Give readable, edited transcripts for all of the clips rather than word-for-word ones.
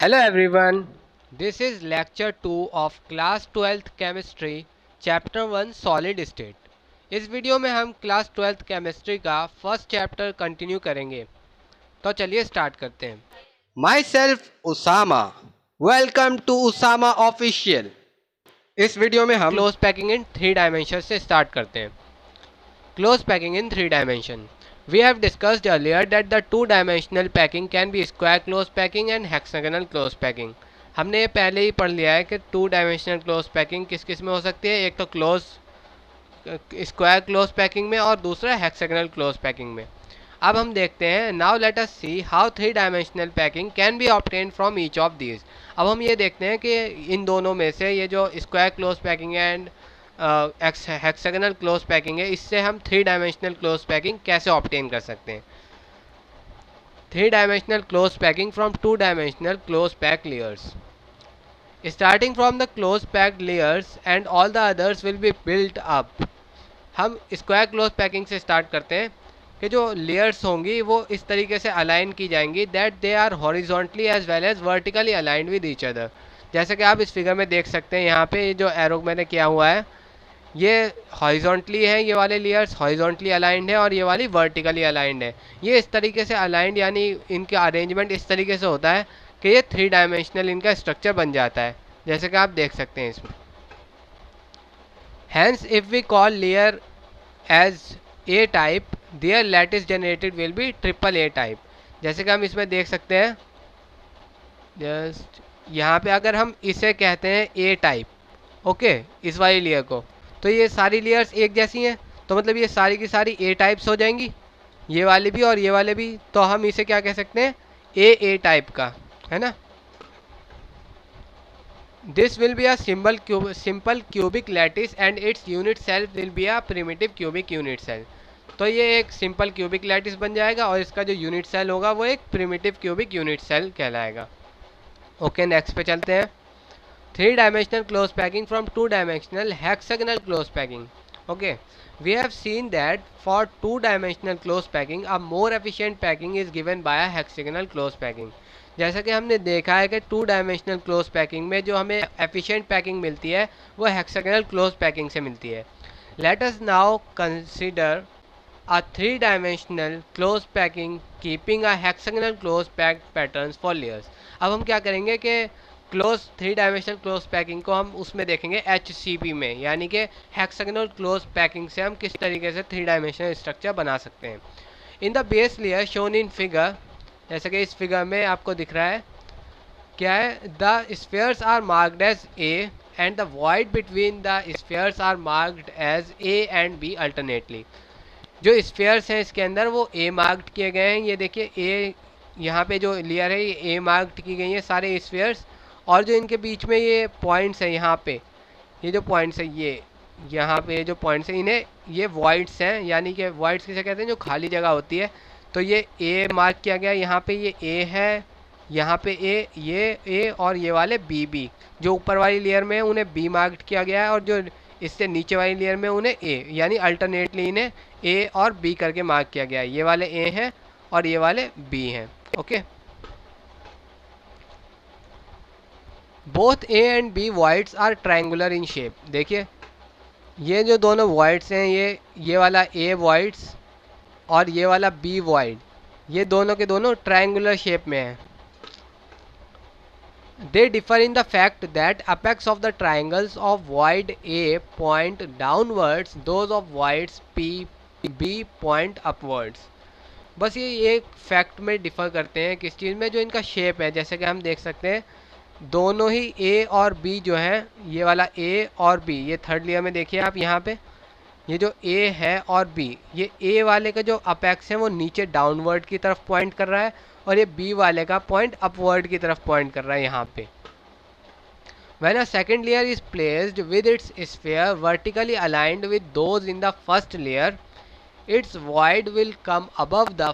Hello everyone, this is lecture 2 of class 12th chemistry chapter 1 solid state। इस वीडियो में हम क्लास 12th केमिस्ट्री का फर्स्ट चैप्टर कंटिन्यू करेंगे। तो चलिए स्टार्ट करते हैं। Myself Usama, welcome to Usama official. इस वीडियो में हम क्लोज पैकिंग इन 3 डायमेंशन से स्टार्ट करते हैं। Close packing in 3 dimension. We have discussed earlier that the 2-dimensional packing can be square close packing and hexagonal close packing. हमने ये पहले ही पढ़ लिया है कि 2-dimensional close packing किस किस में हो सकती है। एक तो क्लोज स्क्वायर क्लोज पैकिंग में और दूसरा हेक्सागोनल क्लोज पैकिंग में। अब हम देखते हैं, now let us see how 3-dimensional packing can be obtain from each of these. अब हम ये देखते हैं कि इन दोनों में से ये जो square close packing and hexagonal close packing है, इससे हम 3-dimensional क्लोज पैकिंग कैसे ऑब्टेन कर सकते हैं। 3-dimensional close packing from 2-dimensional close pack layers. Starting from the close packed layers and all the others will be built up. हम square close packing से start करते हैं कि जो लेयर्स होंगी वो इस तरीके से अलाइन की जाएंगी that they are horizontally as well as vertically aligned with each other. जैसे कि आप इस फिगर में देख सकते हैं, यहाँ पे जो एरो मैंने किया हुआ है ये हॉरिजॉन्टली है, ये वाले लेयर्स हॉरिजॉन्टली अलाइंड है और ये वाली वर्टिकली अलाइंड है। ये इस तरीके से अलाइंड यानी इनका अरेंजमेंट इस तरीके से होता है कि ये 3-dimensional इनका स्ट्रक्चर बन जाता है, जैसे कि आप देख सकते हैं इसमें। Hence, if we call layer as A type, their lattice generated will be triple A type। जैसे कि हम इसमें देख सकते हैं, जस्ट यहाँ पे अगर हम इसे कहते हैं A टाइप, ओके, इस वाली लेयर को, तो ये सारी लेयर्स एक जैसी हैं, तो मतलब ये सारी की सारी A टाइप्स हो जाएंगी, ये वाली भी और ये वाले भी। तो हम इसे क्या कह सकते हैं, A टाइप का, है ना। This will be a simple cubic lattice and its unit cell will be a primitive cubic unit cell। तो ये एक सिंपल क्यूबिक लैटिस बन जाएगा और इसका जो यूनिट सेल होगा वो एक प्रिमिटिव क्यूबिक यूनिट सेल कहलाएगा। ओके, नेक्स्ट पे चलते हैं। 3-dimensional close packing from 2-dimensional hexagonal close packing। Okay, we have seen that for 2-dimensional close packing a more efficient packing is given by a hexagonal close packing। जैसा कि हमने देखा है कि 2-dimensional close packing में जो हमें efficient packing मिलती है वो hexagonal close packing से मिलती है। Let us now consider a 3-dimensional close packing keeping a hexagonal close packed patterns for layers। अब हम क्या करेंगे कि क्लोज 3-dimensional क्लोज पैकिंग को हम उसमें देखेंगे HCP में, यानी कि हेक्सागोनल क्लोज पैकिंग से हम किस तरीके से 3-dimensional स्ट्रक्चर बना सकते हैं। In the base layer shown in figure, जैसे कि इस फिगर में आपको दिख रहा है क्या है, the spheres are marked as A and the void between the spheres are marked as A and B alternately. जो स्फीयर्स हैं इसके अंदर वो ए मार्क्ड किए गए हैं, ये देखिए ए, यहाँ पे जो लेयर है ये ए मार्क्ड की गई है सारे स्फीयर्स, और जो इनके बीच में ये पॉइंट्स हैं, यहाँ पे ये जो पॉइंट्स है, ये यहाँ पे जो पॉइंट्स हैं इन्हें ये वॉइड्स हैं, यानी कि वॉइड्स किसे कहते हैं, जो खाली जगह होती है। तो ये ए मार्क किया गया, यहाँ पे ये ए है, यहाँ पे ए, ये ए और ये वाले बी, जो ऊपर वाली लेयर में है उन्हें बी मार्क किया गया है और जो इससे नीचे वाली लेयर में उन्हें ए, यानी अल्टरनेटली इन्हें ए और बी करके मार्क किया गया है। ये वाले ए हैं और ये वाले बी हैं। Okay, both A and B voids are triangular in shape. देखिए ये जो दोनों वॉइड्स हैं, ये वाला ए वॉइड्स और ये वाला बी वॉइड, ये दोनों के दोनों ट्रायंगुलर शेप में हैं। They differ in the fact that apex of the triangles of void A point downwards, those of voids P, B point upwards। बस ये एक फैक्ट में डिफ़र करते हैं किस चीज़ में, जो इनका शेप है। जैसे कि हम देख सकते हैं दोनों ही ए और बी जो है, ये वाला ए और बी, ये थर्ड लेयर में देखिए आप, यहाँ पे ये जो ए है और बी, ये ए वाले का जो अपेक्स है वो नीचे डाउनवर्ड की तरफ पॉइंट कर रहा है और ये बी वाले का पॉइंट अपवर्ड की तरफ पॉइंट कर रहा है यहाँ पे। When a second layer is placed with its sphere vertically aligned with those in the first layer, its void will come above the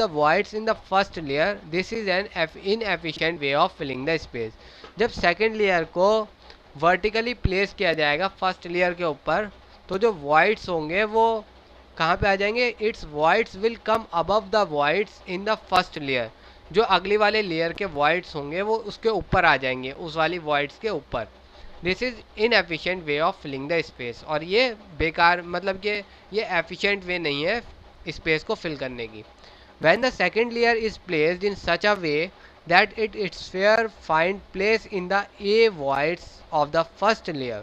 voids in the first layer। This is an inefficient way of filling the space। जब second layer को vertically place किया जाएगा first layer के ऊपर, तो जो voids होंगे वो कहाँ पे आ जाएंगे, it's voids will come above the voids in the first layer। जो अगली वाले लेयर के वॉइड्स होंगे वो उसके ऊपर आ जाएंगे, उस वाली वॉइड्स के ऊपर। This is inefficient way of filling the space, और ये बेकार, मतलब कि ये एफिशिएंट वे नहीं है स्पेस को फिल करने की। When the second layer is placed in such a way that its sphere find place in the A voids of the first layer,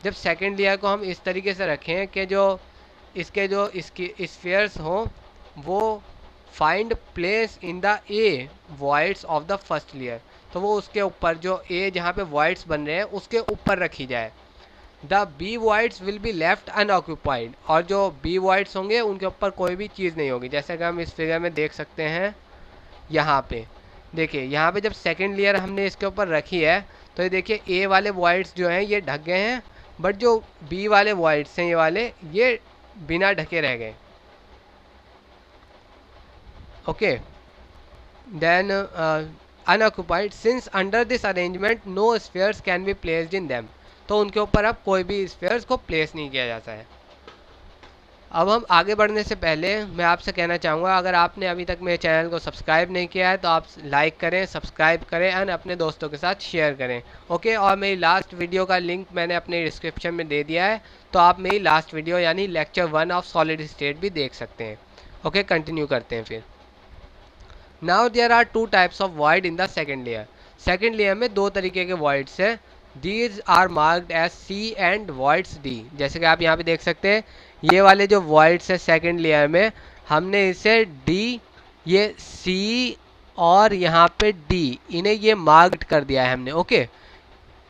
जब सेकेंड लेयर को हम इस तरीके से रखें कि जो इसकी स्फीयर्स हों वो find place in the A voids of the first layer, तो वो उसके ऊपर जो ए जहाँ पे वॉइड्स बन रहे हैं उसके ऊपर रखी जाए। The B voids will be left unoccupied, और जो बी वॉइड्स होंगे उनके ऊपर कोई भी चीज़ नहीं होगी, जैसे कि हम इस फिगर में देख सकते हैं। यहाँ पे देखिए, यहाँ पे जब सेकेंड लेयर हमने इसके ऊपर रखी है तो ये देखिए ए वाले वॉइड्स जो हैं ये ढक गए हैं, बट जो बी वाले वॉइड्स हैं ये वाले, ये बिना ढके रह गए। Okay, then unoccupied since under this arrangement no spheres can be placed in them, तो उनके ऊपर अब कोई भी स्फीयर्स को प्लेस नहीं किया जाता है। अब हम आगे बढ़ने से पहले मैं आपसे कहना चाहूँगा, अगर आपने अभी तक मेरे चैनल को सब्सक्राइब नहीं किया है तो आप लाइक करें, सब्सक्राइब करें एंड अपने दोस्तों के साथ शेयर करें। ओके, और मेरी लास्ट वीडियो का लिंक मैंने अपने डिस्क्रिप्शन में दे दिया है, तो आप मेरी लास्ट वीडियो यानी लेक्चर 1 ऑफ सॉलिड स्टेट भी देख सकते हैं। ओके, कंटिन्यू करते हैं फिर। Now there are two types of void in the second layer. Second layer में दो तरीके के वॉइड्स हैं। These are marked as C and voids D. जैसे कि आप यहाँ पे देख सकते हैं, ये वाले जो वॉइड्स है सेकेंड लेयर में, हमने इसे डी, ये सी और यहाँ पे डी, इन्हें ये मार्क्ड कर दिया है हमने। ओके,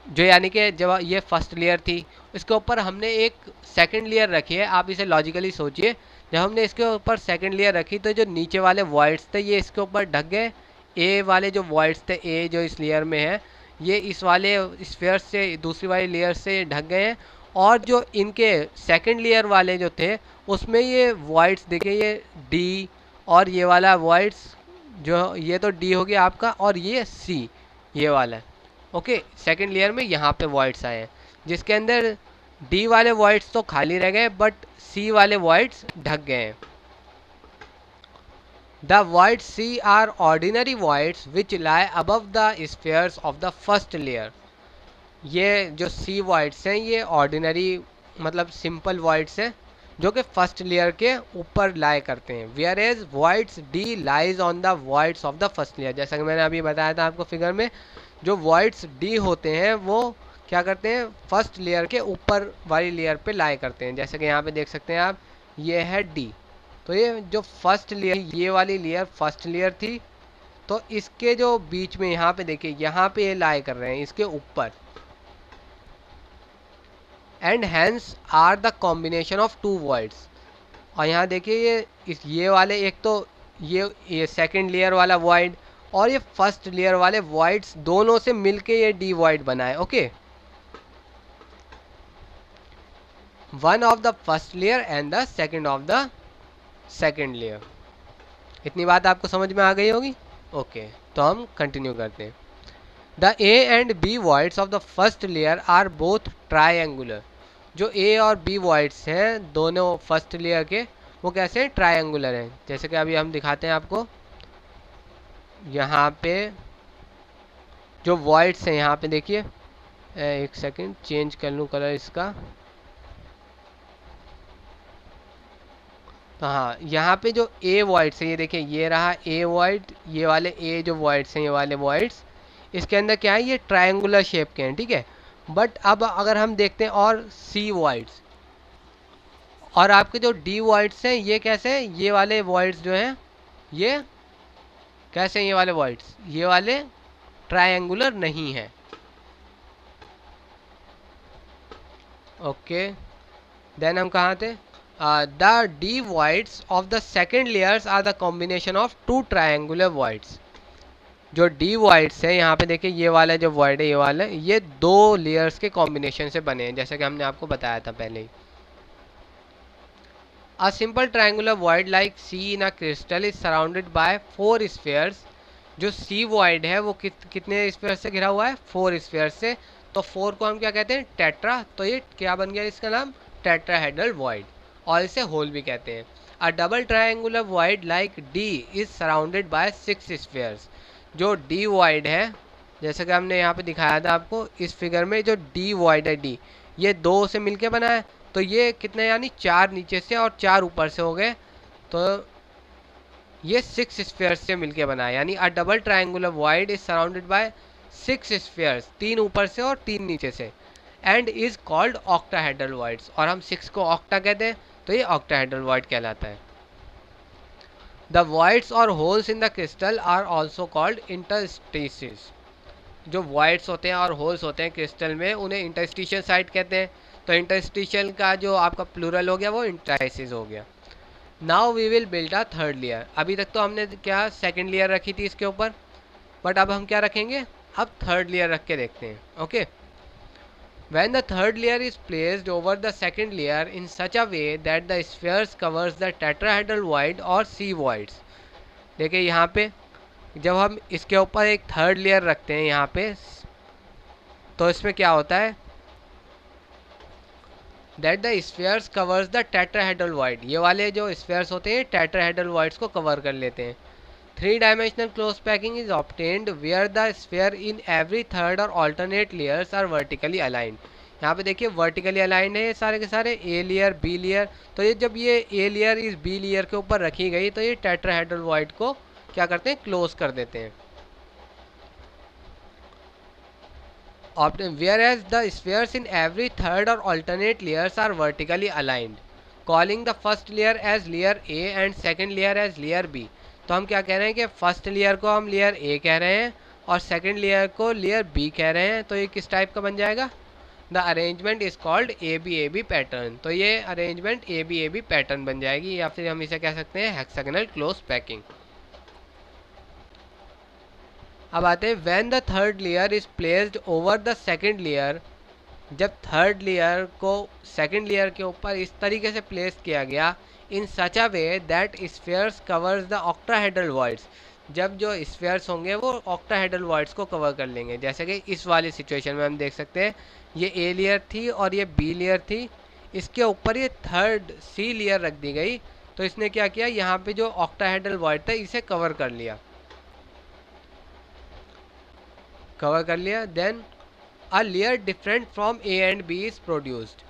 जो यानी कि जब ये फर्स्ट लेयर थी इसके ऊपर हमने एक सेकंड लेयर रखी है। आप इसे लॉजिकली सोचिए, जब हमने इसके ऊपर सेकंड लेयर रखी तो जो नीचे वाले वॉइड्स थे ये इसके ऊपर ढक गए। ए वाले जो वॉइड्स थे, ए जो इस लेयर में है, ये इस वाले स्फीयर से दूसरी वाली लेयर से ढक गए हैं, और जो इनके सेकंड लेयर वाले जो थे उसमें ये वॉइड्स देखिए, ये डी और ये वाला वॉइड्स, जो ये तो डी हो गया आपका, और ये सी ये वाला। ओके, सेकंड लेयर में यहाँ पे वॉइड्स आए हैं, जिसके अंदर डी वाले वॉइड्स तो खाली रह गए बट सी वाले वॉइड्स ढक गए हैं। The voids C are ordinary voids which lie above the spheres of the first layer। ये जो C voids हैं ये ऑर्डिनरी मतलब सिंपल voids हैं जो कि फर्स्ट लेयर के ऊपर लाई करते हैं। whereas voids D lies on the voids of the first layer। जैसा कि मैंने अभी बताया था आपको फिगर में, जो voids D होते हैं वो क्या करते हैं, फर्स्ट लेयर के ऊपर वाली लेयर पे लाई करते हैं। जैसे कि यहाँ पे देख सकते हैं आप, ये है D, तो ये जो फर्स्ट लेयर, ये वाली लेयर फर्स्ट लेयर थी, तो इसके जो बीच में यहाँ पे देखिए, यहाँ पे ये लाई कर रहे हैं इसके ऊपर। And hence are the combination of two voids. और यहाँ देखिए ये वाले, एक तो ये सेकंड लेयर वाला वॉइड और ये फर्स्ट लेयर वाले वॉइड्स दोनों से मिलके ये डी वॉइड बना है। Okay, one of the first layer and the second of the second layer. इतनी बात आपको समझ में आ गई होगी। ओके, तो हम कंटिन्यू करते हैं। The A and B voids of the first layer are both triangular. जो ए और बी वॉइड्स हैं दोनों फर्स्ट लेयर के, वो कैसे हैं, ट्रायंगुलर हैं। जैसे कि अभी हम दिखाते हैं आपको, यहाँ पे जो वॉइड्स हैं, यहाँ पे देखिए, एक सेकेंड चेंज कर लूँ कलर इसका। तो हाँ, यहाँ पे जो ए वॉइड्स है, ये देखिए, ये रहा ए वॉइड, ये वाले ए जो वॉइड्स हैं, ये वाले वॉइड्स, इसके अंदर क्या है, ये ट्रायंगुलर शेप के हैं, ठीक है। बट अब अगर हम देखते हैं और सी वॉइड्स, और आपके जो डी वॉइड्स हैं ये कैसे हैं, ये वाले वॉइड्स जो हैं ये कैसे हैं, ये वाले वॉइड्स, ये वाले ट्रायंगुलर नहीं है। ओके, देन हम कहाँ थे, the d voids of the second layers are the combination of two triangular voids। जो d voids है, यहाँ पे देखिए, ये वाला जो void है, ये वाला, ये दो layers के combination से बने हैं, जैसा कि हमने आपको बताया था पहले ही। A simple triangular void like C in a crystal is surrounded by 4 spheres। जो C void है वो कितने spheres से घिरा हुआ है, 4 spheres से। तो 4 को हम क्या कहते हैं, टेट्रा। तो ये क्या बन गया इसका नाम, टेट्राहेड्रल void, और इसे होल भी कहते हैं। अ double triangular void like D is surrounded by 6 spheres. जो डी वॉइड है, जैसे कि हमने यहाँ पे दिखाया था आपको इस फिगर में, जो डी वॉइड है डी, ये 2 से मिलके बना है, तो ये कितने यानी 4 नीचे से और 4 ऊपर से हो गए, तो ये 6 स्फीयर्स से मिलके बना है। यानी अ double triangular void is surrounded by 6 spheres, 3 ऊपर से और 3 नीचे से, and is called octahedral voids. और हम 6 को ऑक्टा कहते हैं, तो ये ऑक्टाहेड्रल वॉइड कहलाता है। द वॉइड्स और holes in the crystal are also called interstices. जो वॉइड्स होते हैं और होल्स होते हैं क्रिस्टल में, उन्हें इंटरस्टिशियल साइट कहते हैं। तो इंटरस्टिशियल का जो आपका प्लूरल हो गया वो इंटरस्टिस हो गया। Now we will build a third layer. अभी तक तो हमने क्या सेकंड लेयर रखी थी इसके ऊपर, बट अब हम क्या रखेंगे, अब थर्ड लेयर रख के देखते हैं। Okay, when the third layer is placed over the second layer in such a way that the spheres covers the tetrahedral void or C voids। देखिए यहाँ पे जब हम इसके ऊपर एक थर्ड लेयर रखते हैं यहाँ पे, तो इसमें क्या होता है, that the spheres covers the tetrahedral void। ये वाले जो spheres होते हैं tetrahedral voids को कवर कर लेते हैं। 3-dimensional close packing is obtained where the sphere in every third और alternate layers are vertically aligned। यहाँ पे देखिए वर्टिकली अलाइंड है ये सारे के सारे, ए लेयर बी लेयर। तो ये जब ये ए लेयर इस बी लेयर के ऊपर रखी गई, तो ये टेट्राहेड्रल वॉइड को क्या करते हैं, क्लोज कर देते हैं। Whereas the spheres in every third or alternate layers are vertically aligned, calling the first layer as layer A and second layer as layer B। तो हम क्या कह रहे हैं कि फर्स्ट लेयर को हम लेयर ए कह रहे हैं और सेकंड लेयर को लेयर बी कह रहे हैं। तो ये किस टाइप का बन जाएगा, the arrangement is called A B pattern. तो ये अरेंजमेंट ए बी पैटर्न बन जाएगी, या फिर हम इसे कह सकते हैं हेक्सागोनल क्लोज पैकिंग। अब आते हैं when the third layer is placed over the second layer. जब थर्ड लेयर को सेकंड लेयर के ऊपर इस तरीके से प्लेस किया गया, in such a way that spheres covers the octahedral voids. जब जो स्फीयर्स होंगे वो ऑक्टाहेड्रल वॉइड्स को कवर कर लेंगे। जैसे कि इस वाली सिचुएशन में हम देख सकते हैं, ये ए लेयर थी और ये बी लेयर थी, इसके ऊपर ये थर्ड सी लेयर रख दी गई, तो इसने क्या किया, यहाँ पे जो ऑक्टाहेड्रल वॉइड था इसे कवर कर लिया, then a layer different from A and B is produced,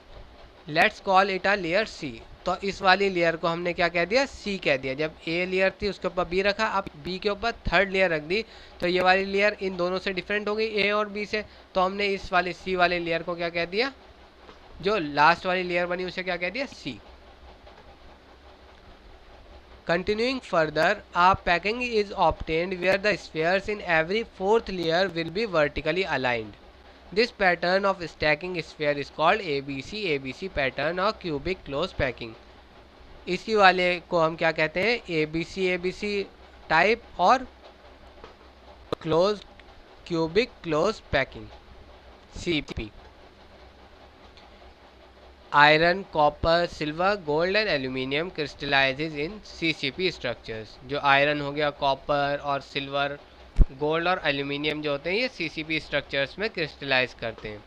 let's call it a layer C। तो इस वाली लेयर को हमने क्या कह दिया, C कह दिया। जब A लेयर थी उसके ऊपर B रखा, अब B के ऊपर थर्ड लेयर रख दी, तो ये वाली लेयर इन दोनों से डिफरेंट हो गई, A और B से। तो हमने इस वाली C वाली लेयर को क्या कह दिया, जो लास्ट वाली लेयर बनी उसे क्या कह दिया, C। Continuing further, a packing is obtained where the spheres in every fourth layer will be vertically aligned। This pattern of stacking sphere is called ABC pattern or cubic close packing। इसी वाले को हम क्या कहते हैं, ABC type और close cubic close packing, CP। Iron, copper, silver, gold and aluminium crystallises in CCP structures. जो iron हो गया, कॉपर और सिल्वर, गोल्ड और एल्यूमिनियम जो होते हैं ये CCP स्ट्रक्चर्स में क्रिस्टलाइज करते हैं।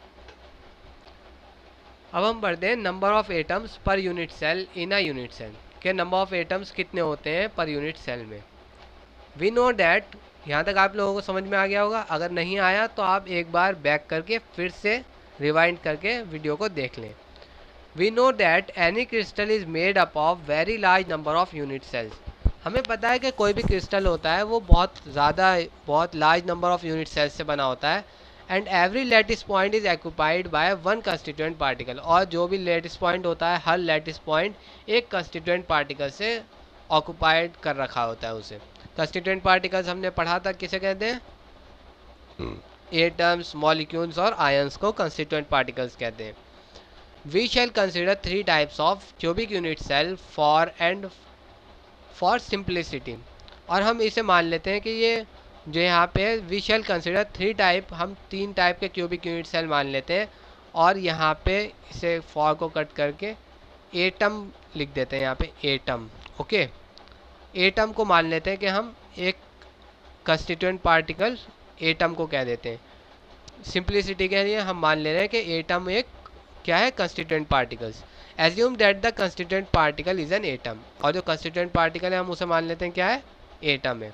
अब हम बढ़ते हैं number of atoms per unit cell in a unit cell के नंबर ऑफ एटम्स कितने होते हैं पर यूनिट सेल में। वी नो डैट, यहाँ तक आप लोगों को समझ में आ गया होगा। अगर नहीं आया तो आप एक बार बैक करके फिर से रिवाइंड करके वीडियो को देख लें। We know that any crystal is made up of very large number of unit cells. हमें पता है कि कोई भी क्रिस्टल होता है वो बहुत large number of unit cells से बना होता है। And every lattice point is occupied by one constituent particle. और जो भी लैटिस पॉइंट होता है, हर लैटिस पॉइंट एक कंस्टिट्यूएंट पार्टिकल से ऑक्यूपाइड कर रखा होता है उसे। कंस्टिट्यूएंट पार्टिकल्स हमने पढ़ा था किसे कहते हैं, एटम्स, मॉलिक्यूल्स और आयंस को कंस्टिट्यूएंट पार्टिकल्स कहते हैं। We shall consider 3 types of cubic unit cell for simplicity. और हम इसे मान लेते हैं कि ये जो यहाँ पे है, वी शैल कंसिडर 3 टाइप, हम 3 टाइप के क्यूबिक यूनिट सेल मान लेते हैं। और यहाँ पे इसे फॉर को कट करके एटम लिख देते हैं, यहाँ पे एटम। ओके, एटम को मान लेते हैं कि हम एक कंस्टिट्यूएंट पार्टिकल एटम को कह देते हैं। सिंप्लिसिटी के लिए हम मान ले रहे हैं कि एटम एक क्या है, constituent particles. Assume that the constituent particle is an atom, और जो कंस्टिट्यूएंट पार्टिकल है हम उसे मान लेते हैं क्या है, एटम है।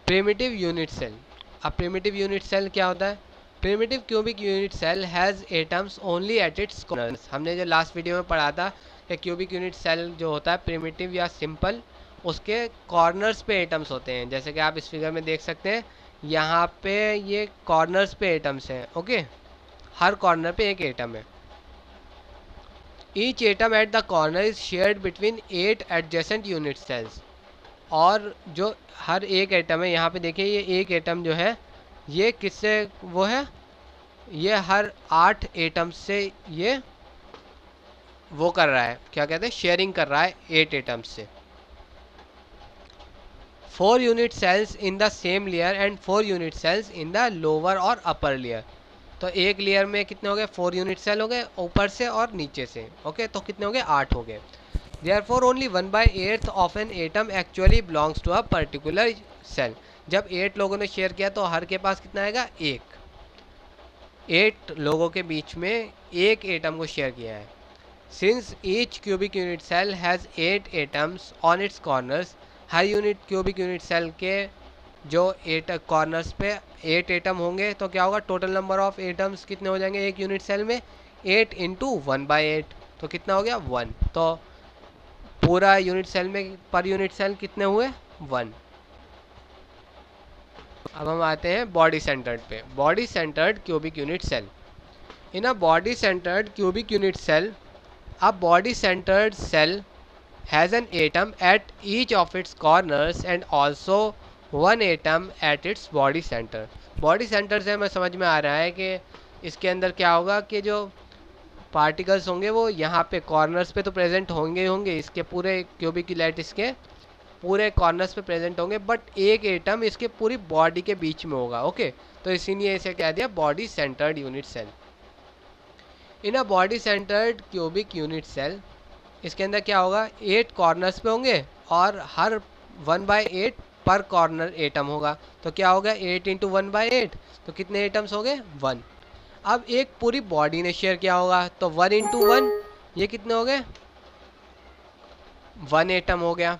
प्रिमिटिव यूनिट सेल, अब प्रिमिटिव यूनिट सेल क्या होता है? Primitive cubic unit cell has atoms only at its corners. हमने जो लास्ट वीडियो में पढ़ा था कि क्यूबिक यूनिट सेल जो होता है प्रिमिटिव या सिंपल, उसके कॉर्नर्स पे एटम्स होते हैं। जैसे कि आप इस फिगर में देख सकते हैं, यहाँ पे ये कॉर्नर्स पे एटम्स हैं। ओके, हर कॉर्नर पे एक एटम है। Each atom at the corner is shared between 8 adjacent unit cells, और जो हर एक एटम है, यहाँ पे देखिए ये एक एटम जो है ये किससे वो है, ये हर 8 एटम से ये वो कर रहा है, क्या कहते हैं, शेयरिंग कर रहा है 8 एटम्स से। 4 unit cells in the same layer and 4 unit cells in the lower और अपर लेयर। तो एक लेयर में कितने हो गए, 4 यूनिट सेल हो गए ऊपर से और नीचे से। ओके, तो कितने हो गए, 8 हो गए। Therefore only 1/8 of an atom actually belongs to a particular cell। जब 8 लोगों ने शेयर किया तो हर के पास कितना आएगा, 8 लोगों के बीच में एक एटम को शेयर किया है। Since each cubic unit cell has 8 atoms on its corners, हर यूनिट क्यूबिक यूनिट सेल के जो 8 कॉर्नर्स पे 8 एटम होंगे, तो क्या होगा, टोटल नंबर ऑफ एटम्स कितने हो जाएंगे एक यूनिट सेल में, 8 इंटू 1/8, तो कितना हो गया, 1। तो पूरा यूनिट सेल में पर यूनिट सेल कितने हुए, 1। अब हम आते हैं बॉडी सेंटर्ड पे। Body centred cubic unit cell. In a body centred cubic unit cell, a body centred cell has an atom at each of its corners and also 1 atom at its body centre. Body centre से हमें समझ में आ रहा है कि इसके अंदर क्या होगा कि जो पार्टिकल्स होंगे वो यहाँ पे कॉर्नर्स पे तो प्रेजेंट होंगे ही होंगे, इसके पूरे क्यूबिक लैटिस के पूरे कॉर्नर्स पे प्रेजेंट होंगे, बट एक एटम इसके पूरी बॉडी के बीच में होगा। ओके, तो इसीलिए इसे कह दिया body centred unit cell. In a body centred cubic unit cell, इसके अंदर क्या होगा, 8 कॉर्नर्स पे होंगे और हर 1/8 पर कॉर्नर एटम होगा। तो क्या होगा, 8 इंटू 1/8, तो कितने एटम्स हो गए, 1। अब एक पूरी बॉडी ने शेयर किया होगा, तो 1 इंटू 1 ये कितने हो गए, 1 एटम हो गया।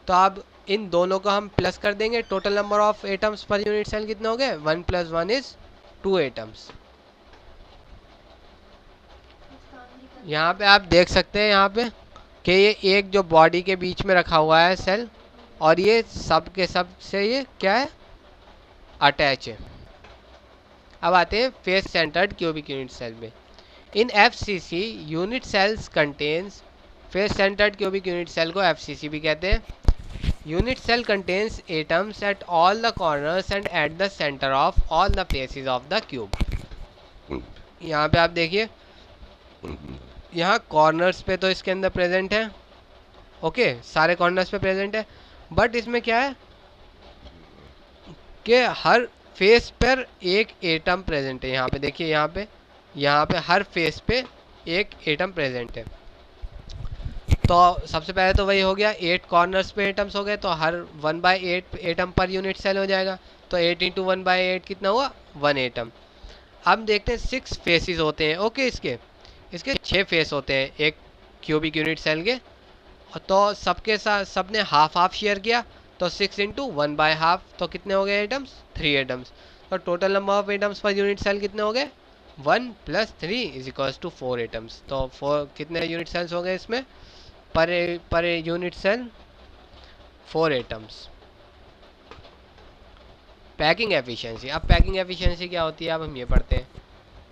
तो अब इन दोनों को हम प्लस कर देंगे, total number of atoms per unit cell कितने हो गए, 1 + 1 इज 2 एटम्स। यहाँ पे आप देख सकते हैं यहाँ पे कि ये एक जो बॉडी के बीच में रखा हुआ है सेल, और ये सब के सब से ये क्या है, अटैच है। अब आते हैं face centred cubic unit cell में। In FCC unit cells contains, face centred cubic unit cell को FCC भी कहते हैं। Unit cell contains atoms at all the corners and at the centre of all the faces of the cube. यहाँ पे आप देखिए, यहाँ कॉर्नर्स पे तो इसके अंदर प्रेजेंट है, ओके, सारे कॉर्नर्स पे प्रेजेंट है, बट इसमें क्या है कि हर फेस पर एक एटम प्रेजेंट है। यहाँ पे देखिए, यहाँ पे हर फेस पे एक एटम प्रेजेंट है। तो सबसे पहले तो वही हो गया, 8 कॉर्नर्स पे एटम्स हो गए, तो हर 1/8 एटम पर यूनिट सेल हो जाएगा। तो 8 इंटू 1/8 कितना हुआ, 1 एटम। अब देखते हैं 6 फेसेस होते हैं। ओके, इसके 6 फेस होते हैं एक क्यूबिक यूनिट सेल के। तो सबके साथ सबने हाफ हाफ शेयर किया, तो 6 इंटू 1/2, तो कितने हो गए एटम्स, 3 एटम्स। तो total number of atoms per unit cell कितने हो गए, 1 + 3 = 4 एटम्स। तो 4 कितने यूनिट सेल्स हो गए इसमें, per unit cell 4 atoms. Packing efficiency. अब पैकिंग एफिशिएंसी क्या होती है, अब हम ये पढ़ते हैं।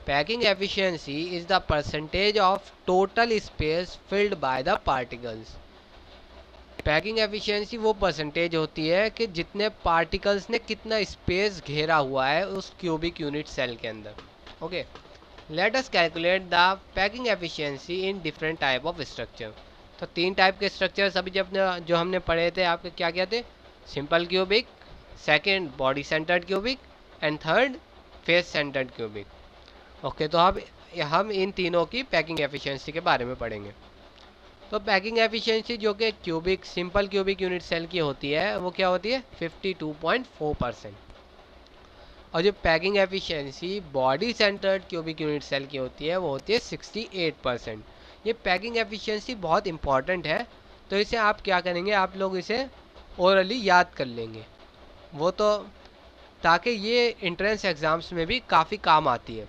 Packing efficiency is the percentage of total space filled by the particles. Packing efficiency वो परसेंटेज होती है कि जितने पार्टिकल्स ने कितना स्पेस घेरा हुआ है उस क्यूबिक यूनिट सेल के अंदर। Okay, let us calculate the packing efficiency in different type of structure. तो 3 टाइप के स्ट्रक्चर्स अभी जो हमने पढ़े थे, आपके क्या क्या थे, simple cubic, second body centred cubic, and third phase centred cubic. Okay, तो अब हम इन तीनों की पैकिंग एफिशिएंसी के बारे में पढ़ेंगे। तो पैकिंग एफिशिएंसी जो कि सिंपल क्यूबिक यूनिट सेल की होती है, वो क्या होती है, 52.4%। और जो packing efficiency body centred cubic unit cell की होती है वो होती है 68%। ये पैकिंग एफिशिएंसी बहुत इंपॉर्टेंट है, तो इसे आप क्या करेंगे, आप लोग इसे ओरली याद कर लेंगे वो तो, ताकि ये इंट्रेंस एग्ज़ाम्स में भी काफ़ी काम आती है,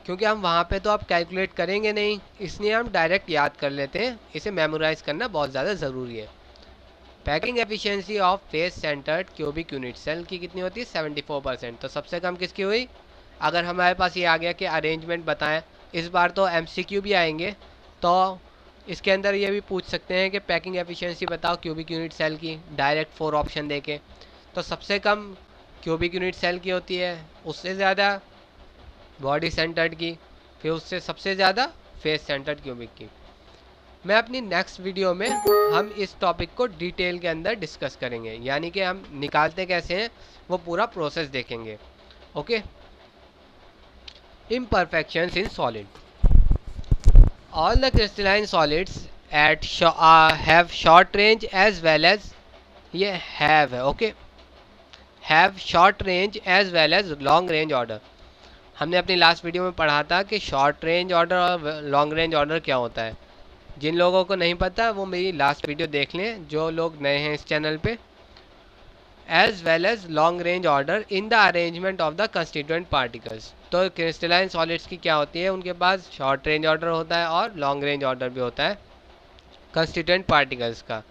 क्योंकि हम वहाँ पे तो आप कैलकुलेट करेंगे नहीं, इसलिए हम डायरेक्ट याद कर लेते हैं। इसे मेमोराइज़ करना बहुत ज़्यादा ज़रूरी है। Packing efficiency of face centred cubic unit cell की कितनी होती है 74%। तो सबसे कम किसकी हुई? अगर हमारे पास ये आ गया कि अरेंजमेंट बताएं, इस बार तो एमसीक्यू भी आएंगे, तो इसके अंदर ये भी पूछ सकते हैं कि पैकिंग एफिशिएंसी बताओ क्यूबिक यूनिट सेल की, डायरेक्ट 4 ऑप्शन देके। तो सबसे कम क्यूबिक यूनिट सेल की होती है, उससे ज़्यादा बॉडी सेंटर्ड की, फिर उससे सबसे ज़्यादा फेस सेंटर्ड क्यूबिक की। मैं अपनी नेक्स्ट वीडियो में हम इस टॉपिक को डिटेल के अंदर डिस्कस करेंगे, यानी कि हम निकालते कैसे हैं वो पूरा प्रोसेस देखेंगे। Okay. Imperfections in solid. All the crystalline solids at have short range as well as, ये हैव है, okay, have short range as well as long range order. हमने अपनी लास्ट वीडियो में पढ़ा था कि शॉर्ट रेंज ऑर्डर और long range order क्या होता है। जिन लोगों को नहीं पता वो मेरी लास्ट वीडियो देख लें, जो लोग नए हैं इस चैनल पे। As well as long range order in the arrangement of the constituent particles. तो क्रिस्टलाइन सॉलिड्स की क्या होती है, उनके पास शॉर्ट रेंज ऑर्डर होता है और लॉन्ग रेंज ऑर्डर भी होता है कंस्टिट्यूएंट पार्टिकल्स का।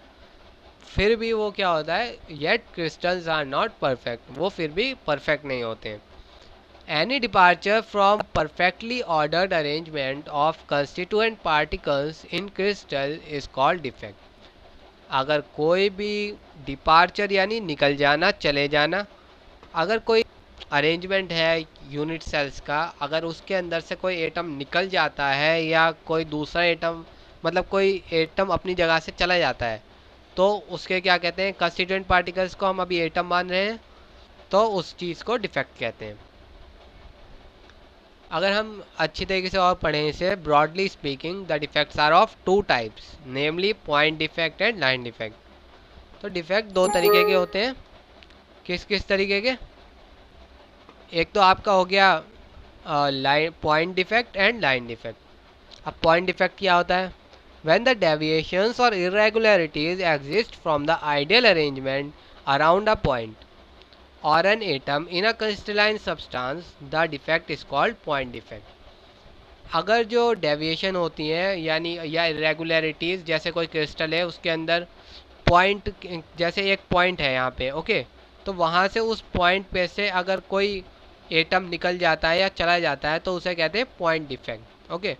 फिर भी वो क्या होता है, yet crystals are not perfect, वो फिर भी परफेक्ट नहीं होते हैं। Any departure from perfectly ordered arrangement of constituent particles in crystal is called defect। अगर कोई भी डिपार्चर यानी निकल जाना, चले जाना, अगर कोई अरेंजमेंट है यूनिट सेल्स का, अगर उसके अंदर से कोई एटम निकल जाता है या कोई दूसरा एटम, मतलब कोई एटम अपनी जगह से चला जाता है, तो उसके क्या कहते हैं, कंस्टिट्यूएंट पार्टिकल्स को हम अभी एटम मान रहे हैं, तो उस चीज़ को डिफेक्ट कहते हैं। अगर हम अच्छी तरीके से और पढ़ें इसे, broadly speaking the defects are of two types, namely point defect and line defect. तो डिफेक्ट दो तरीके के होते हैं। किस किस तरीके के? एक तो आपका हो गया line point defect and line defect. अब पॉइंट डिफेक्ट क्या होता है? व्हेन द डेविएशंस और irregularities exist from the ideal arrangement around a point or an atom in a crystalline substance, the defect is called point defect। अगर जो deviation होती हैं यानी या इरेगुलरिटीज़, जैसे कोई क्रिस्टल है उसके अंदर पॉइंट, जैसे एक पॉइंट है यहाँ पे, ओके, तो वहाँ से उस पॉइंट पे से अगर कोई एटम निकल जाता है या चला जाता है तो उसे कहते हैं point defect. Okay.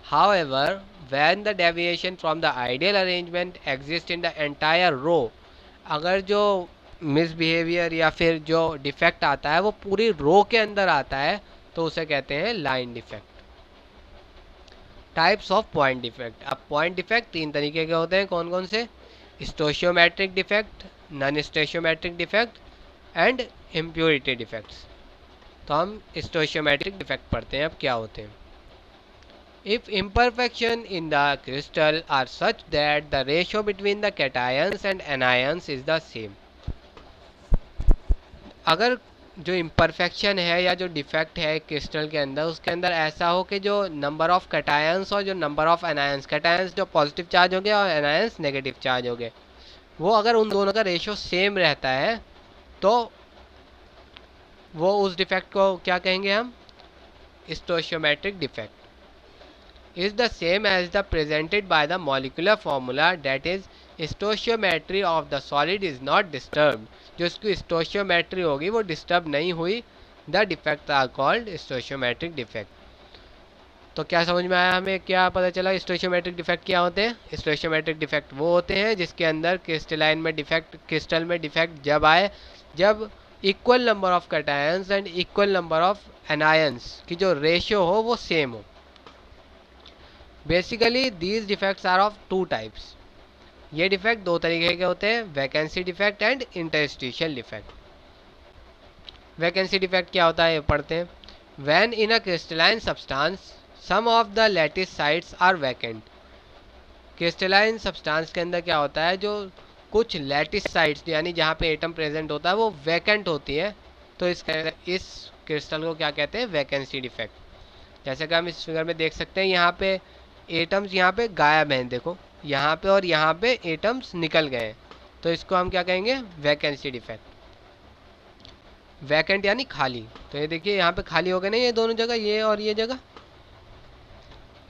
However when the deviation from the ideal arrangement exist in the entire row, अगर जो मिसबिहेवियर या फिर जो डिफेक्ट आता है वो पूरी रो के अंदर आता है, तो उसे कहते हैं line defect. Types of point defect. अब पॉइंट डिफेक्ट तीन तरीके के होते हैं, कौन कौन से? Stoichiometric defect, non stoichiometric defect and impurity defects. तो हम स्टोशियोमेट्रिक डिफेक्ट पढ़ते हैं। अब क्या होते हैं? If imperfection in the crystal are such that the ratio between the cations and anions is the same. अगर जो इम्परफेक्शन है या जो डिफेक्ट है क्रिस्टल के अंदर, उसके अंदर ऐसा हो कि जो नंबर ऑफ कैटायंस और जो नंबर ऑफ एनायंस, कैटायंस जो पॉजिटिव चार्ज हो गए और एनायंस नेगेटिव चार्ज हो गए, वो अगर उन दोनों का रेशियो सेम रहता है तो वो उस डिफेक्ट को क्या कहेंगे हम? Stoichiometric defect. Is the same as the presented by the molecular formula, that is stoichiometry of the solid is not disturbed. जो इसकी स्टोशियोमेट्री होगी वो डिस्टर्ब नहीं हुई, the defect are called stoichiometric defect. तो क्या समझ में आया हमें? क्या पता चला स्टोशियोमेट्रिक डिफेक्ट क्या होते हैं? स्टोशियोमेट्रिक डिफेक्ट वो होते हैं जिसके अंदर क्रिस्टलाइन में डिफेक्ट, क्रिस्टल में डिफेक्ट जब आए जब equal number of cations and equal number of anions की जो रेशियो हो वो सेम हो। Basically these defects are of two types. ये डिफेक्ट दो तरीके के होते हैं, vacancy defect and interstitial defect. Vacancy defect क्या होता है ये पढ़ते हैं। When in a crystalline substance some of the lattice sites are vacant. Crystalline substance के अंदर क्या होता है, जो कुछ लैटिस साइट्स यानी जहाँ पे एटम प्रेजेंट होता है वो वैकेंट होती है, तो इस क्रिस्टल को क्या कहते हैं, वैकेंसी डिफेक्ट। जैसे कि हम इस फिगर में देख सकते हैं, यहाँ पे एटम्स यहाँ पे गायब हैं, देखो यहाँ पे और यहाँ पे एटम्स निकल गए हैं, तो इसको हम क्या कहेंगे, वैकेंसी डिफेक्ट। वैकेंट यानी खाली, तो ये देखिए यहाँ पे खाली हो गए ना ये दोनों जगह, ये और ये जगह।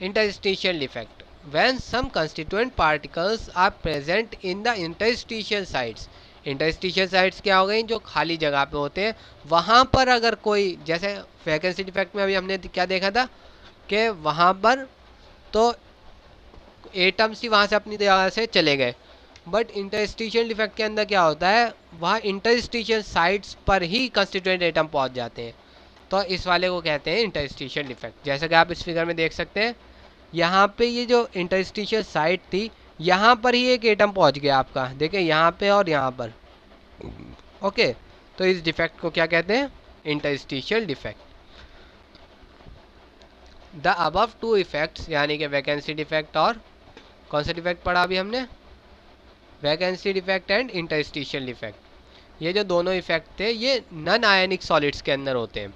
Interstitial defect, when some constituent particles are present in the interstitial sites. Interstitial sites क्या हो गई, जो खाली जगह पे होते हैं, वहाँ पर अगर कोई, जैसे वैकेंसी डिफेक्ट में अभी हमने क्या देखा था कि वहाँ पर तो एटम्स ही वहाँ से अपनी जगह से चले गए, बट इंटरस्टिशियल डिफेक्ट के अंदर क्या होता है, वहाँ इंटरस्टिशियल साइट्स पर ही कंस्टिट्यूएंट एटम पहुँच जाते हैं, तो इस वाले को कहते हैं इंटरस्टिशियल डिफेक्ट। जैसे कि आप इस फिगर में देख सकते हैं, यहाँ पे ये जो इंटरस्टिशियल साइट थी, यहाँ पर ही एक एटम पहुँच गया आपका, देखिए यहाँ पे और यहाँ पर। ओके, तो इस डिफेक्ट को क्या कहते हैं, interstitial defect. The above two effects, यानी कि वैकेंसी डिफेक्ट और कौन सा डिफेक्ट पढ़ा अभी हमने, vacancy defect and interstitial defect, ये जो दोनों इफेक्ट थे ये नॉन आयनिक सॉलिड्स के अंदर होते हैं।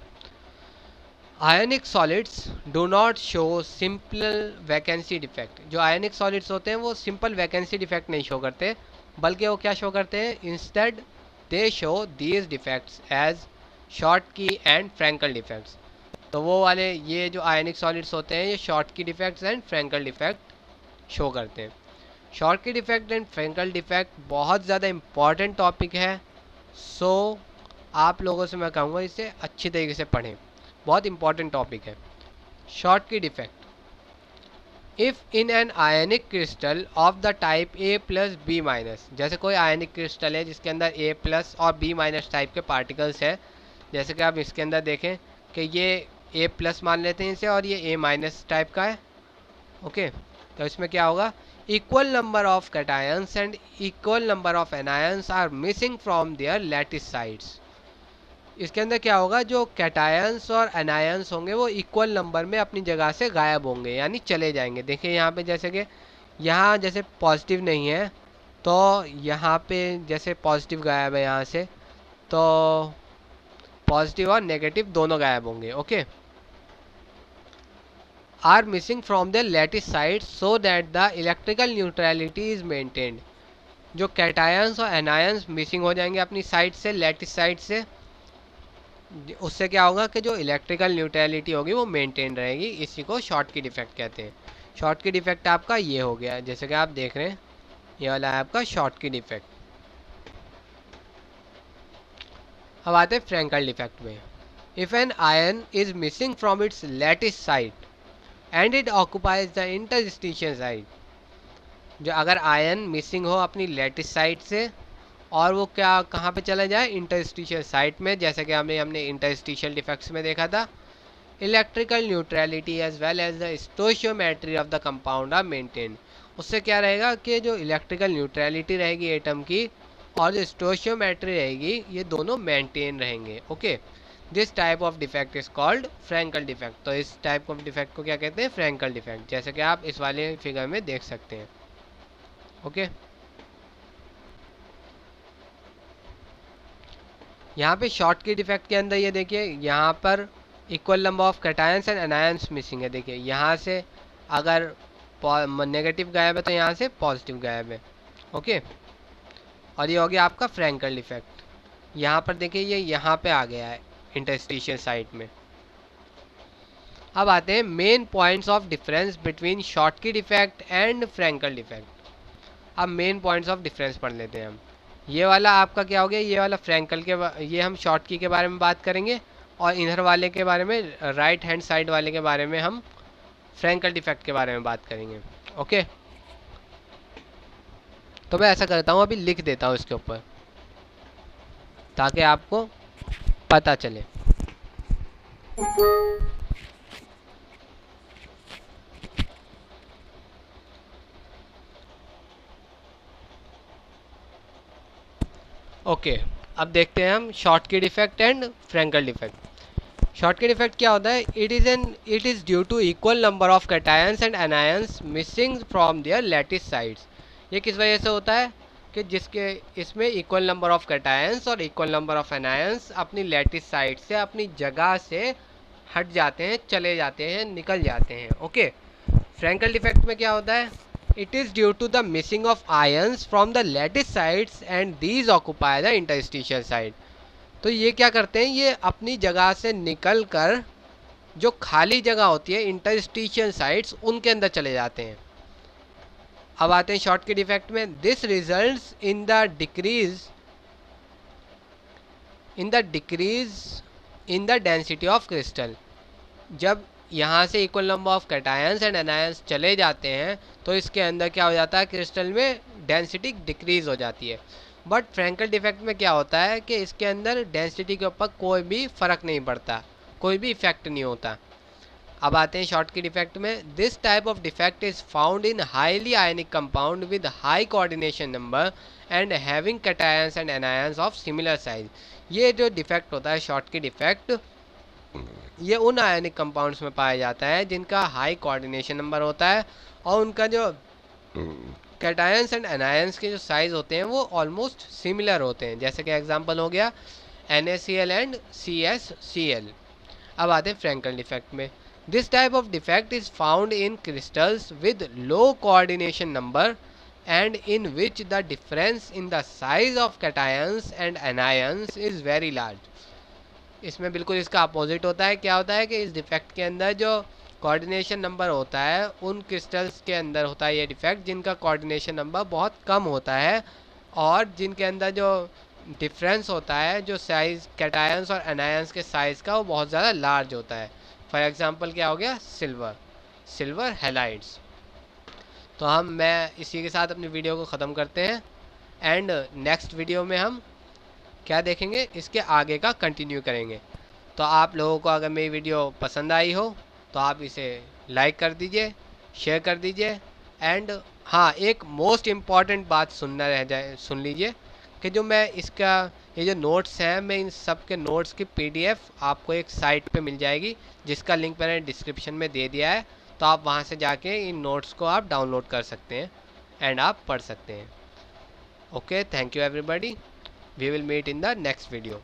Ionic solids do not show simple vacancy defect. जो आयनिक सॉलिड्स होते हैं वो सिंपल वैकेंसी डिफेक्ट नहीं शो करते, बल्कि वो क्या शो करते हैं, instead they show these defects as Schottky and Frenkel defects. तो वो वाले ये जो आयनिक सॉलिड्स होते हैं ये Schottky defects and Frenkel defect show करते हैं। शॉर्ट की डिफेक्ट एंड फ्रैंकल डिफेक्ट बहुत ज़्यादा इम्पॉर्टेंट टॉपिक है, सो आप लोगों से मैं कहूँगा इसे अच्छी तरीके से पढ़ें, बहुत इंपॉर्टेंट टॉपिक है। Schottky defect, if in an ionic crystal of the type A plus B minus, जैसे कोई आयनिक क्रिस्टल है जिसके अंदर ए प्लस और बी माइनस टाइप के पार्टिकल्स हैं, जैसे कि आप इसके अंदर देखें कि ये ए प्लस मान लेते हैं इसे और ये ए माइनस टाइप का है। ओके, तो इसमें क्या होगा, equal number of cations and equal number of anions are missing from their lattice sides. इसके अंदर क्या होगा, जो कैटायंस और एनायंस होंगे वो इक्वल नंबर में अपनी जगह से गायब होंगे, यानी चले जाएंगे। देखिए यहाँ पे जैसे कि यहाँ जैसे पॉजिटिव नहीं है, तो यहाँ पे जैसे पॉजिटिव गायब है यहाँ से, तो पॉजिटिव और नेगेटिव दोनों गायब होंगे। Okay, are missing from the lattice side so that the electrical neutrality is maintained. जो कैटायंस और एनायंस मिसिंग हो जाएंगे अपनी साइड से, लैटिस साइड से, उससे क्या होगा कि जो इलेक्ट्रिकल न्यूट्रलिटी होगी वो मेंटेन रहेगी। इसी को शॉर्ट की डिफेक्ट कहते हैं। शॉर्ट की डिफेक्ट आपका ये हो गया, जैसे कि आप देख रहे हैं ये वाला है आपका शॉर्ट की डिफेक्ट। अब आते हैं फ्रैंकल डिफेक्ट में। If an ion is missing from its lattice side and it occupies the interstitial side, जो अगर आयन मिसिंग हो अपनी लैटिस साइड से और वो क्या कहाँ पे चला जाए, इंटरस्टिशियल साइट में, जैसे कि हमने इंटरस्टिशियल डिफेक्ट्स में देखा था, electrical neutrality as well as the stoichiometry of the compound are maintain. उससे क्या रहेगा कि जो इलेक्ट्रिकल न्यूट्रलिटी रहेगी एटम की और जो स्टोशियोमेट्री रहेगी ये दोनों मेंटेन रहेंगे। Okay, this type of defect is called Frenkel defect. तो इस टाइप ऑफ डिफेक्ट को क्या कहते हैं, फ्रैंकल डिफेक्ट, जैसे कि आप इस वाले फिगर में देख सकते हैं। ओके, यहाँ पे शॉर्ट की डिफेक्ट के अंदर ये देखिए यहाँ पर equal number of cations and anions missing है। देखिए यहाँ से अगर नेगेटिव गायब है तो यहाँ से पॉजिटिव गायब है। ओके, और ये हो गया आपका फ्रैंकल डिफेक्ट। यहाँ पर देखिए ये यहाँ पे आ गया है इंटरस्टिशियल साइट में। अब आते हैं main points of difference between short की डिफेक्ट एंड फ्रैंकल डिफेक्ट। अब मेन पॉइंट्स ऑफ डिफरेंस पढ़ लेते हैं हम। ये वाला आपका क्या हो गया, ये वाला फ्रैंकल के, ये हम शॉर्ट की के बारे में बात करेंगे, और इधर वाले के बारे में, राइट हैंड साइड वाले के बारे में हम फ्रैंकल डिफेक्ट के बारे में बात करेंगे। ओके, तो मैं ऐसा करता हूँ अभी लिख देता हूँ इसके ऊपर ताकि आपको पता चले। ओके, अब देखते हैं हम Schottky defect and Frenkel defect. Schottky defect क्या होता है, it is due to equal number of cations and anions missing from their lattice sides. ये किस वजह से होता है, कि जिसके इसमें इक्वल नंबर ऑफ कैटायंस और इक्वल नंबर ऑफ एनायंस अपनी लैटिस साइड से अपनी जगह से हट जाते हैं, चले जाते हैं, निकल जाते हैं। ओके, फ्रैंकल डिफेक्ट में क्या होता है? It is due to the missing of ions from the lattice sides and these occupy the interstitial side. तो ये क्या करते हैं, ये अपनी जगह से निकल कर जो खाली जगह होती है इंटरस्टिशियल साइड्स उनके अंदर चले जाते हैं। अब आते हैं शॉर्ट के डिफेक्ट में। This results in the decrease in the density of crystal. जब यहाँ से equal number of cations and anions चले जाते हैं तो इसके अंदर क्या हो जाता है, क्रिस्टल में डेंसिटी डिक्रीज हो जाती है। बट फ्रैंकल डिफेक्ट में क्या होता है कि इसके अंदर डेंसिटी के ऊपर कोई भी फ़र्क नहीं पड़ता, कोई भी इफेक्ट नहीं होता। अब आते हैं शॉर्ट की डिफेक्ट में। This type of defect is found in highly ionic compound with high coordination number and having cations and anions of similar size. ये जो डिफेक्ट होता है शॉर्ट की डिफेक्ट, ये उन आयनिक कंपाउंड्स में पाया जाता है जिनका हाई कोऑर्डिनेशन नंबर होता है और उनका जो कैटायंस एंड एनायंस के जो साइज होते हैं वो ऑलमोस्ट सिमिलर होते हैं। जैसे कि एग्जांपल हो गया NaCl एंड CsCl। अब आते हैं फ्रैंकल डिफेक्ट में। This type of defect is found in crystals with low coordination number and in which the difference in the size of cations and anions is very large. इसमें बिल्कुल इसका opposite होता है। क्या होता है कि इस डिफेक्ट के अंदर जो कोऑर्डिनेशन नंबर होता है उन क्रिस्टल्स के अंदर होता है ये डिफेक्ट जिनका कोऑर्डिनेशन नंबर बहुत कम होता है और जिनके अंदर जो डिफरेंस होता है जो साइज कैटायंस और एनायंस के साइज़ का वो बहुत ज़्यादा लार्ज होता है। फॉर एग्जांपल क्या हो गया, सिल्वर हैलाइड्स। तो मैं इसी के साथ अपनी वीडियो को ख़त्म करते हैं एंड नेक्स्ट वीडियो में हम क्या देखेंगे, इसके आगे का कंटिन्यू करेंगे। तो आप लोगों को अगर मेरी वीडियो पसंद आई हो तो आप इसे लाइक कर दीजिए, शेयर कर दीजिए एंड हाँ, एक मोस्ट इम्पॉर्टेंट बात सुन लीजिए कि जो मैं इसका ये जो नोट्स हैं, मैं इन सब के नोट्स की PDF आपको एक साइट पे मिल जाएगी जिसका लिंक मैंने डिस्क्रिप्शन में दे दिया है। तो आप वहाँ से जाके इन नोट्स को आप डाउनलोड कर सकते हैं एंड आप पढ़ सकते हैं। Okay, thank you everybody. We will meet in the next video.